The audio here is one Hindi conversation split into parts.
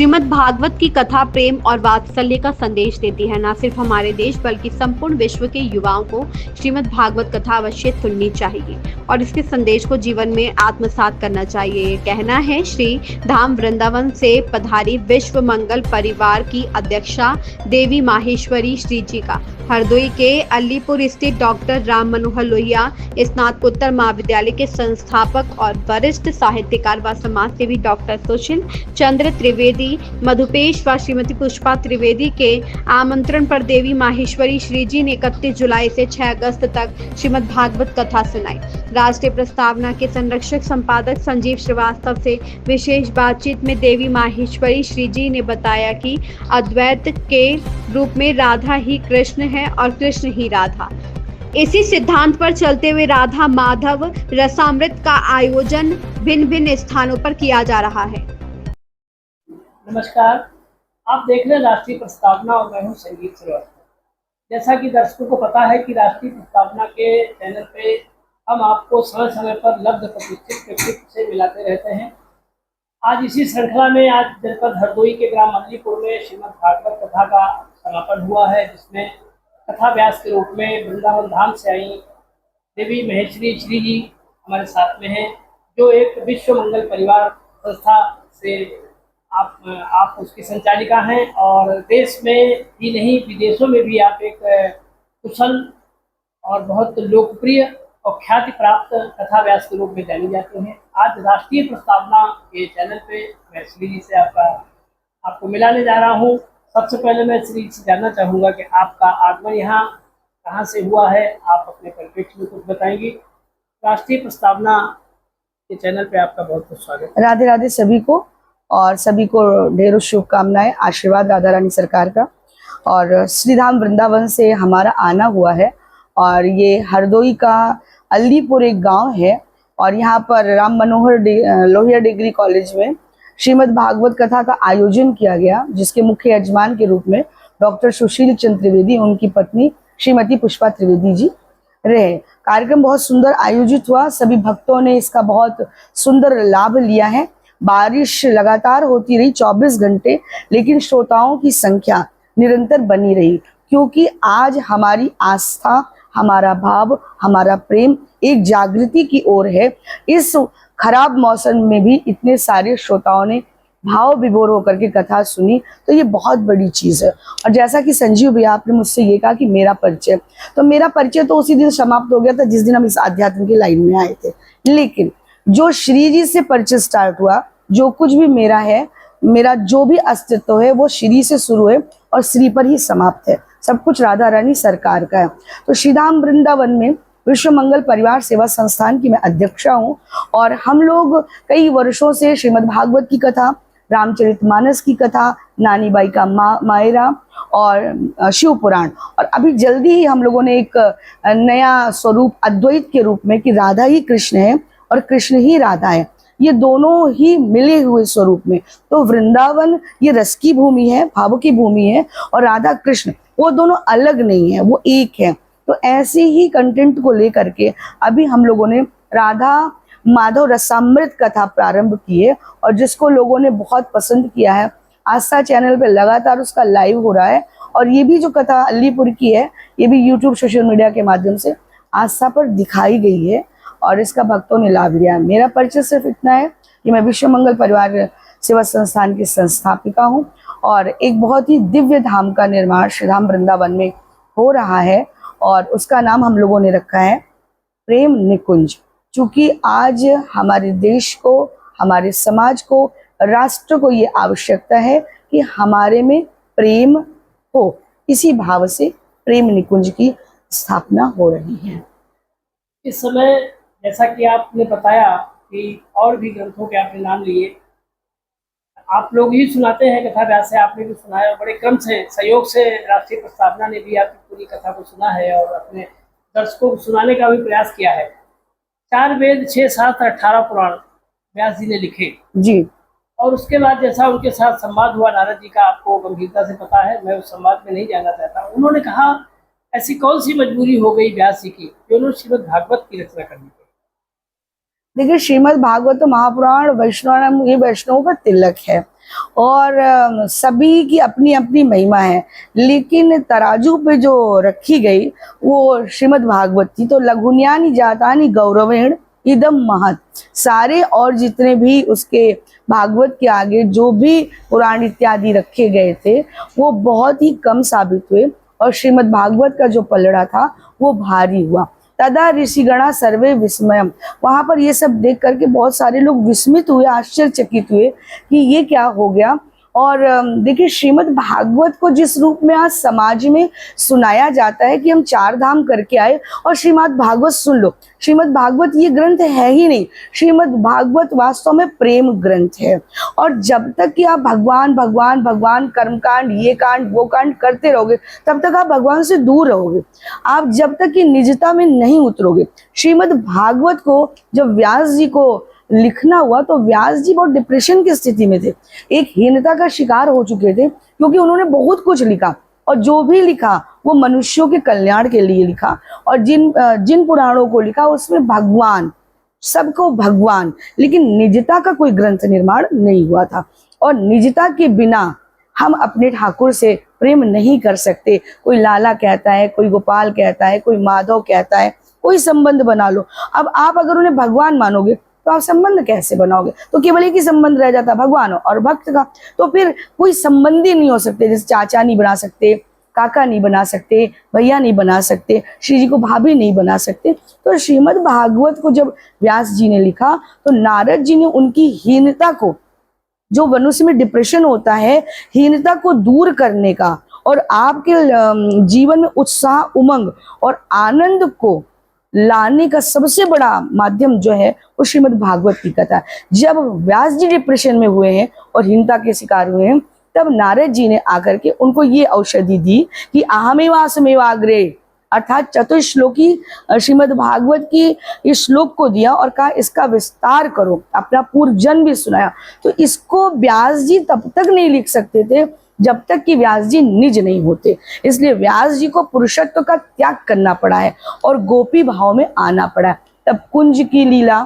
श्रीमद् भागवत की कथा प्रेम और वात्सल्य का संदेश देती है। न सिर्फ हमारे देश बल्कि संपूर्ण विश्व के युवाओं को श्रीमद् भागवत कथा अवश्य सुननी चाहिए और इसके संदेश को जीवन में आत्मसात करना चाहिए। ये कहना है श्री धाम वृंदावन से पधारी विश्व मंगल परिवार की अध्यक्षा देवी माहेश्वरी श्री जी का। हरदोई के अलीपुर स्थित डॉक्टर राम मनोहर लोहिया स्नातकोत्तर महाविद्यालय के संस्थापक और वरिष्ठ साहित्यकार व समाज सेवी डॉक्टर सुशील चंद्र त्रिवेदी मधुपेश व श्रीमती पुष्पा त्रिवेदी के आमंत्रण पर देवी माहेश्वरी श्री जी ने 31 जुलाई से 6 अगस्त तक श्रीमद् भागवत कथा सुनाई। राष्ट्रीय प्रस्तावना के संरक्षक संपादक संजीव श्रीवास्तव से विशेष बातचीत में देवी माहेश्वरी श्री जी ने बताया कि अद्वैत के रूप में राधा ही कृष्ण है और कृष्ण ही राधा। इसी सिद्धांत पर चलते हुए राधा माधव रसामृत का आयोजन भिन्न भिन्न स्थानों पर किया जा रहा है। नमस्कार, आप देख रहे हैं राष्ट्रीय प्रस्तावना और मैं हूं संगीत श्रीवास्तव। जैसा कि दर्शकों को पता है कि राष्ट्रीय प्रस्तावना के चैनल पे हम आपको समय समय पर लब्ध प्रतिष्ठित व्यक्तित्व से मिलाते रहते हैं। आज इसी श्रृंखला में आज जनपद हरदोई के ग्राम अलीपुर में श्रीमद् भागवत कथा का समापन हुआ है, जिसमें कथा व्यास के रूप में वृंदावन धाम से आई देवी महेश्वरी श्री जी हमारे साथ में हैं, जो एक विश्व मंगल परिवार संस्था से आप उसकी संचालिका हैं और देश में ही नहीं विदेशों में भी आप एक कुशल और बहुत लोकप्रिय और ख्याति प्राप्त कथा व्यास के रूप में जानी जाती हैं। आज राष्ट्रीय प्रस्तावना के चैनल पे मैं श्री जी से आपको मिलाने जा रहा हूँ। सबसे पहले मैं श्री जी से जानना चाहूँगा कि आपका आगमन यहाँ कहाँ से हुआ है, आप अपने परिप्रेक्ष्य में कुछ बताएंगी। राष्ट्रीय प्रस्तावना के चैनल पे आपका बहुत बहुत स्वागत। राधे राधे सभी को, और सभी को ढेरों शुभकामनाएं, आशीर्वाद राधा रानी सरकार का। और श्रीधाम वृंदावन से हमारा आना हुआ है और ये हरदोई का अलीपुर एक गांव है और यहाँ पर राम मनोहर लोहिया डिग्री कॉलेज में श्रीमद् भागवत कथा का आयोजन किया गया, जिसके मुख्य यजमान के रूप में डॉक्टर सुशील चंद्र त्रिवेदी, उनकी पत्नी श्रीमती पुष्पा त्रिवेदी जी रहे। कार्यक्रम बहुत सुंदर आयोजित हुआ, सभी भक्तों ने इसका बहुत सुंदर लाभ लिया है। बारिश लगातार होती रही 24 घंटे, लेकिन श्रोताओं की संख्या निरंतर बनी रही, क्योंकि आज हमारी आस्था, हमारा भाव, हमारा प्रेम एक जागृति की ओर है। इस खराब मौसम में भी इतने सारे श्रोताओं ने भाव विभोर होकर के कथा सुनी, तो ये बहुत बड़ी चीज है। और जैसा कि संजीव भैया आपने मुझसे ये कहा कि मेरा परिचय, तो मेरा परिचय तो उसी दिन समाप्त हो गया था जिस दिन हम इस आध्यात्म की लाइन में आए थे। लेकिन जो श्री जी से परिचय स्टार्ट हुआ, जो कुछ भी मेरा है, मेरा जो भी अस्तित्व है, वो श्री से शुरू है और श्री पर ही समाप्त है। सब कुछ राधा रानी सरकार का है। तो श्रीधाम वृंदावन में विश्व मंगल परिवार सेवा संस्थान की मैं अध्यक्षा हूँ और हम लोग कई वर्षों से श्रीमद् भागवत की कथा, रामचरितमानस की कथा, नानी बाई का मायरा और शिव पुराण, और अभी जल्दी ही हम लोगों ने एक नया स्वरूप अद्वैत के रूप में कि राधा ही कृष्ण है और कृष्ण ही राधा है, ये दोनों ही मिले हुए स्वरूप में। तो वृंदावन ये रस की भूमि है, भाव की भूमि है, और राधा कृष्ण वो दोनों अलग नहीं है, वो एक है। तो ऐसे ही कंटेंट को लेकर के अभी हम लोगों ने राधा माधव रसामृत कथा प्रारंभ की है और जिसको लोगों ने बहुत पसंद किया है। आस्था चैनल पे लगातार उसका लाइव हो रहा है और ये भी जो कथा अलीपुर की है, ये भी यूट्यूब सोशल मीडिया के माध्यम से आस्था पर दिखाई गई है और इसका भक्तों ने लाभ लिया है। मेरा परिचय सिर्फ इतना है कि मैं विश्व मंगल परिवार सेवा संस्थान की संस्थापिका हूँ और एक बहुत ही दिव्य धाम का निर्माण श्रीधाम वृंदावन में हो रहा है और उसका नाम हम लोगों ने रखा है प्रेम निकुंज। चूंकि आज हमारे देश को, हमारे समाज को, राष्ट्र को ये आवश्यकता है कि हमारे में प्रेम हो, इसी भाव से प्रेम निकुंज की स्थापना हो रही है। इस समय जैसा कि आपने बताया कि और भी ग्रंथों के आपने नाम लिए, आप लोग ही सुनाते हैं कथा व्यास से, आपने भी सुनाया बड़े क्रम से, सहयोग से राष्ट्रीय प्रस्तावना ने भी आपकी पूरी कथा को सुना है और अपने दर्शकों को सुनाने का भी प्रयास किया है। 4 वेद, 6 शास्त्र, 18 पुराण व्यास जी ने लिखे जी। और उसके बाद जैसा उनके साथ संवाद हुआ नारद जी का, आपको गंभीरता से पता है, मैं उस संवाद में नहीं जाना चाहता। उन्होंने कहा ऐसी कौन सी मजबूरी हो गई व्यास जी की जो उन्होंने श्रीमद् भागवत की रचना करनी पड़ी। देखिए, श्रीमद् भागवत महापुराण वैष्णव, ये वैष्णवों का तिलक है और सभी की अपनी अपनी महिमा है, लेकिन तराजू पे जो रखी गई वो श्रीमद् भागवत थी। तो लघुन्यानि जातानि गौरवेण इदम महत्, सारे और जितने भी उसके भागवत के आगे जो भी पुराण इत्यादि रखे गए थे वो बहुत ही कम साबित हुए और श्रीमद् भागवत का जो पलड़ा था वो भारी हुआ। तदा ऋषिगणा सर्वे विस्मयम, वहां पर ये सब देख करके बहुत सारे लोग विस्मित हुए, आश्चर्यचकित हुए कि ये क्या हो गया। और देखिए, श्रीमद् भागवत को जिस रूप में आज समाज में सुनाया जाता है कि हम चार धाम करके आए और श्रीमद् भागवत सुन लो, श्रीमद् भागवत ये ग्रंथ है ही नहीं। श्रीमद् भागवत वास्तव में प्रेम ग्रंथ है और जब तक कि आप भगवान भगवान भगवान कर्मकांड, ये कांड वो कांड करते रहोगे तब तक आप भगवान से दूर रहोगे। आप जब तक कि निजता में नहीं उतरोगे। श्रीमद् भागवत को जब व्यास जी को लिखना हुआ तो व्यास जी बहुत डिप्रेशन की स्थिति में थे, एक हीनता का शिकार हो चुके थे, क्योंकि उन्होंने बहुत कुछ लिखा और जो भी लिखा वो मनुष्यों के कल्याण के लिए लिखा। और जिन पुराणों को लिखा उसमें भगवान, सबको भगवान, लेकिन निजता का कोई ग्रंथ निर्माण नहीं हुआ था। और निजता के बिना हम अपने ठाकुर से प्रेम नहीं कर सकते। कोई लाला कहता है, कोई गोपाल कहता है, कोई माधव कहता है, कोई संबंध बना लो। अब आप अगर उन्हें भगवान मानोगे तो आप संबंध कैसे बनाओगे? तो केवल एक ही संबंध रह जाता, भगवान और भक्त का। तो फिर कोई संबंध ही नहीं हो सकते। जैसे चाचा नहीं बना सकते, काका नहीं बना सकते, भैया नहीं बना सकते, श्री जी को भाभी नहीं बना सकते। तो श्रीमद् भागवत को जब व्यास जी ने लिखा तो नारद जी ने उनकी हीनता को, जो मनुष्य में डिप्रेशन होता है, हीनता को दूर करने का और आपके जीवन में उत्साह, उमंग और आनंद को लाने का सबसे बड़ा माध्यम जो है वो श्रीमद् भागवत की कथा है। जब व्यास जी डिप्रेशन में हुए हैं और हीनता के शिकार हुए हैं, तब नारद जी ने आकर के उनको ये औषधि दी कि अहमेवासमेवाग्रे, अर्थात चतुश्लोकी श्रीमद् भागवत की इस श्लोक को दिया और कहा इसका विस्तार करो, अपना पूर्व जन्म भी सुनाया। तो इसको व्यास जी तब तक नहीं लिख सकते थे जब तक कि व्यास जी निज नहीं होते। इसलिए व्यास जी को पुरुषत्व का त्याग करना पड़ा है और गोपी भाव में आना पड़ा है। तब कुंज की लीला,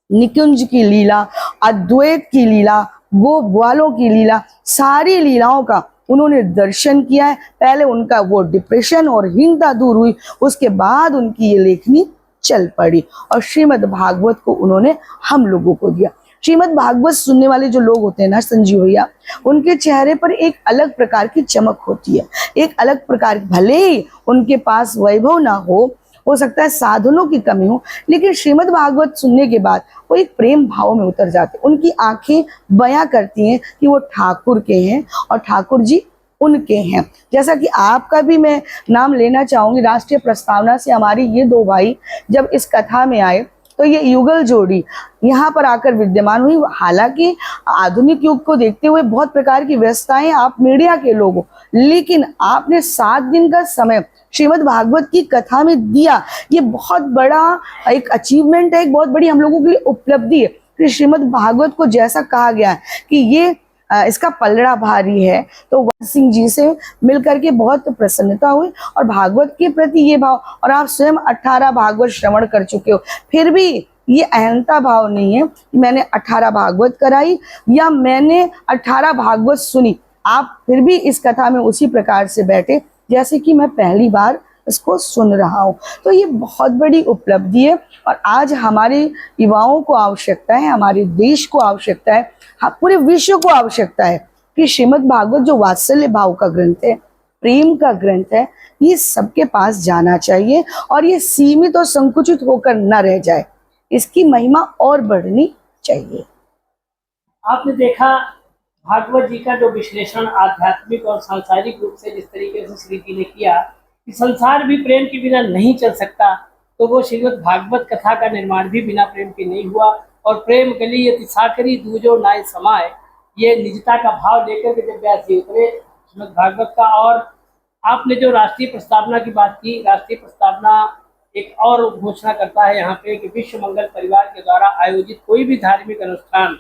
निकुंज की लीला, अद्वैत की लीला, गो ग्वालों की लीला, सारी लीलाओं का उन्होंने दर्शन किया है। पहले उनका वो डिप्रेशन और हीनता दूर हुई, उसके बाद उनकी ये लेखनी चल पड़ी और श्रीमद् भागवत को उन्होंने हम लोगों को दिया। श्रीमद् भागवत सुनने वाले जो लोग होते हैं ना संजीव भैया, उनके चेहरे पर एक अलग प्रकार की चमक होती है, एक अलग प्रकार, भले ही उनके पास वैभव ना हो सकता है साधनों की कमी हो, लेकिन श्रीमद् भागवत सुनने के बाद वो एक प्रेम भाव में उतर जाते। उनकी आंखें बयां करती हैं कि वो ठाकुर के हैं और ठाकुर जी उनके हैं। जैसा कि आपका भी मैं नाम लेना चाहूंगी, राष्ट्रीय प्रस्तावना से हमारी ये दो भाई जब इस कथा में आए तो ये युगल जोड़ी यहाँ पर आकर विद्यमान हुई। हालांकि आधुनिक युग को देखते हुए बहुत प्रकार की व्यस्तताएं, आप मीडिया के लोग हो, लेकिन आपने 7 दिन का समय श्रीमद् भागवत की कथा में दिया। ये बहुत बड़ा एक अचीवमेंट है, एक बहुत बड़ी हम लोगों के लिए उपलब्धि है कि श्रीमद् भागवत को जैसा कहा गया है कि ये इसका पलड़ा भारी है, तो वन सिंह जी से मिलकर के बहुत प्रसन्नता हुई और भागवत के प्रति ये भाव। और आप स्वयं 18 भागवत श्रवण कर चुके हो, फिर भी ये अहंता भाव नहीं है कि मैंने 18 भागवत कराई या मैंने 18 भागवत सुनी। आप फिर भी इस कथा में उसी प्रकार से बैठे जैसे कि मैं पहली बार इसको सुन रहा हूँ। तो ये बहुत बड़ी उपलब्धि है और आज हमारे युवाओं को आवश्यकता है, हमारे देश को आवश्यकता है, पूरे विश्व को आवश्यकता है कि श्रीमद् भागवत जो वात्सल्य भाव का ग्रंथ है, प्रेम का ग्रंथ है, ये सबके पास जाना चाहिए और ये सीमित और संकुचित होकर न रह जाए, इसकी महिमा और बढ़नी चाहिए। आपने देखा भागवत जी का जो विश्लेषण आध्यात्मिक और सांसारिक रूप से जिस तरीके से श्री जी ने किया कि संसार भी प्रेम के बिना नहीं चल सकता, तो वो श्रीमद् भागवत कथा का निर्माण भी बिना प्रेम के नहीं हुआ। और प्रेम गली यति साकरी दूजो नाय समाए, ये निजता का भाव लेकर के जब व्यास जी उतरे श्रीमद् भागवत का। और आपने जो राष्ट्रीय प्रस्तावना की बात की, राष्ट्रीय प्रस्तावना एक और घोषणा करता है यहाँ पे कि विश्व मंगल परिवार के द्वारा आयोजित कोई भी धार्मिक अनुष्ठान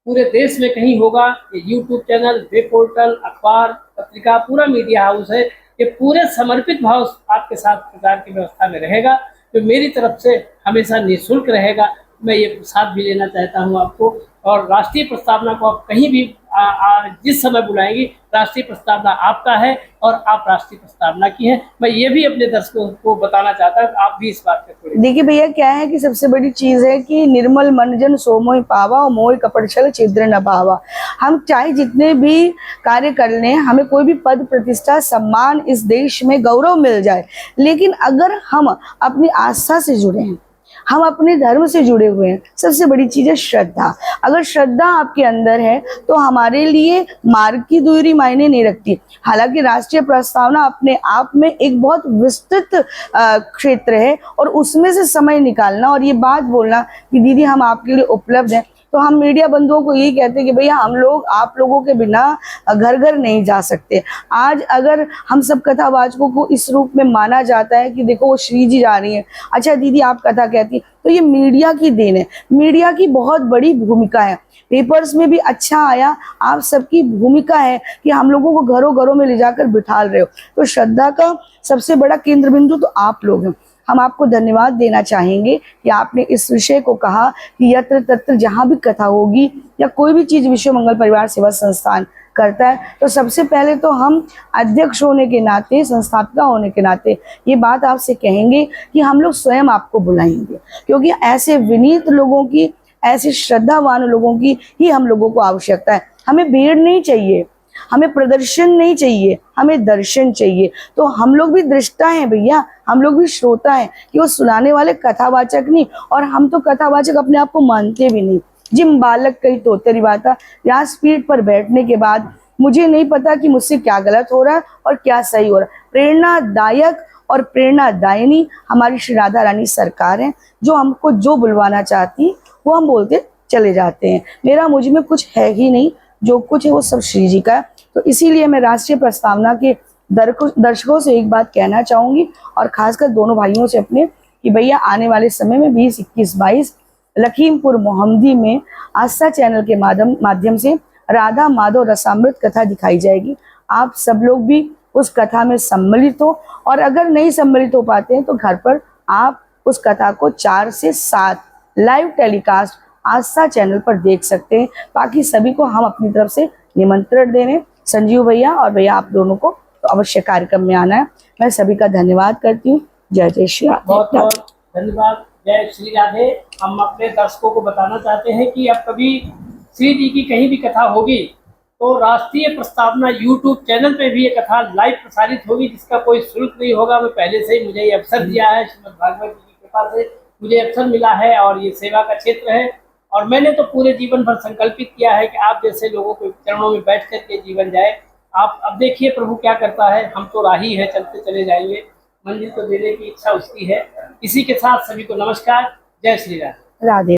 पूरे देश में कहीं होगा, ये यूट्यूब चैनल, वेब पोर्टल, अखबार, पत्रिका, पूरा मीडिया हाउस है, ये पूरे समर्पित भाव आपके साथ प्रचार की व्यवस्था में रहेगा, जो मेरी तरफ से हमेशा निःशुल्क रहेगा। मैं ये प्रसाद भी लेना चाहता हूँ आपको। और राष्ट्रीय प्रस्तावना को आप कहीं भी जिस समय बुलाएंगे, राष्ट्रीय प्रस्तावना आपका है और आप राष्ट्रीय प्रस्तावना की हैं। मैं ये भी अपने दर्शकों को बताना चाहता हूँ, आप भी इस बात पे थोड़ी। देखिए भैया, क्या है कि सबसे बड़ी चीज है कि निर्मल मन जन सो मोहि पावा और मोहि कपट छल छिद्र न पावा। हम चाहे जितने भी कार्य कर लें, हमें कोई भी पद प्रतिष्ठा सम्मान इस देश में गौरव मिल जाए, लेकिन अगर हम अपनी आस्था से जुड़े हैं, हम अपने धर्म से जुड़े हुए हैं, सबसे बड़ी चीज है श्रद्धा। अगर श्रद्धा आपके अंदर है तो हमारे लिए मार्ग की दूरी मायने नहीं रखती। हालांकि राष्ट्रीय प्रस्तावना अपने आप में एक बहुत विस्तृत क्षेत्र है और उसमें से समय निकालना और ये बात बोलना कि दीदी हम आपके लिए उपलब्ध हैं, तो हम मीडिया बंधुओं को यही कहते हैं कि भैया हम लोग आप लोगों के बिना घर घर नहीं जा सकते। आज अगर हम सब कथावाचकों को इस रूप में माना जाता है कि देखो वो श्री जी जा रही हैं, अच्छा दीदी आप कथा कहती, तो ये मीडिया की देन है। मीडिया की बहुत बड़ी भूमिका है, पेपर्स में भी अच्छा आया, आप सबकी भूमिका है कि हम लोगों को घरों घरों में ले जाकर बिठा रहे हो। तो श्रद्धा का सबसे बड़ा केंद्र बिंदु तो आप लोग हैं। हम आपको धन्यवाद देना चाहेंगे कि आपने इस विषय को कहा कि यत्र तत्र जहाँ भी कथा होगी या कोई भी चीज विश्व मंगल परिवार सेवा संस्थान करता है, तो सबसे पहले तो हम अध्यक्ष होने के नाते, संस्थापिका होने के नाते ये बात आपसे कहेंगे कि हम लोग स्वयं आपको बुलाएंगे, क्योंकि ऐसे विनीत लोगों की, ऐसे श्रद्धावान लोगों की ही हम लोगों को आवश्यकता है। हमें भीड़ नहीं चाहिए, हमें प्रदर्शन नहीं चाहिए, हमें दर्शन चाहिए। तो हम लोग भी दृष्टा हैं भैया, हम लोग भी श्रोता हैं कि वो सुनाने वाले कथावाचक नहीं, और हम तो कथावाचक अपने आप को मानते भी नहीं। जिम बालक कही तो तेरी बात, व्यासपीठ पर बैठने के बाद मुझे नहीं पता कि मुझसे क्या गलत हो रहा है और क्या सही हो रहा है। प्रेरणादायक और प्रेरणादायिनी हमारी श्री राधा रानी सरकार है, जो हमको जो बुलवाना चाहती वो हम बोलते चले जाते हैं। मेरा मुझ में कुछ है ही नहीं, जो कुछ है वो सब श्री जी का है। तो इसीलिए मैं राष्ट्रीय प्रस्तावना के दर्शकों से एक बात कहना चाहूंगी, और खासकर दोनों भाइयों से अपने, कि भैया आने वाले समय में 20, 21, 22 लखीमपुर मोहम्मदी में आस्था चैनल के माध्यम से राधा माधव रसामृत कथा दिखाई जाएगी। आप सब लोग भी उस कथा में सम्मिलित हो, और अगर नहीं सम्मिलित हो पाते हैं तो घर पर आप उस कथा को 4 से 7 लाइव टेलीकास्ट आस्था चैनल पर देख सकते हैं। बाकी सभी को हम अपनी तरफ से निमंत्रण दे रहे हैं। संजीव भैया और भैया आप दोनों को तो अवश्य कार्यक्रम में आना है। मैं सभी का धन्यवाद करती हूँ। जय जय श्री राधे। बहुत बहुत धन्यवाद। जय श्री राधे। हम अपने दर्शकों को बताना चाहते हैं कि अब कभी श्री जी की कहीं भी कथा होगी तो राष्ट्रीय प्रस्तावना YouTube चैनल पे भी ये कथा लाइव प्रसारित होगी, जिसका कोई शुल्क नहीं होगा। मैं पहले से ही, मुझे ये अवसर दिया है, श्रीमद् भागवत जी की कृपा से मुझे अवसर मिला है और ये सेवा का क्षेत्र है। और मैंने तो पूरे जीवन भर संकल्पित किया है कि आप जैसे लोगों के चरणों में बैठ करके जीवन जाए। आप अब देखिए प्रभु क्या करता है, हम तो राही है, चलते चले जाएंगे, मंजिल तो देने की इच्छा उसकी है। इसी के साथ सभी को नमस्कार। जय श्री राम। राधे।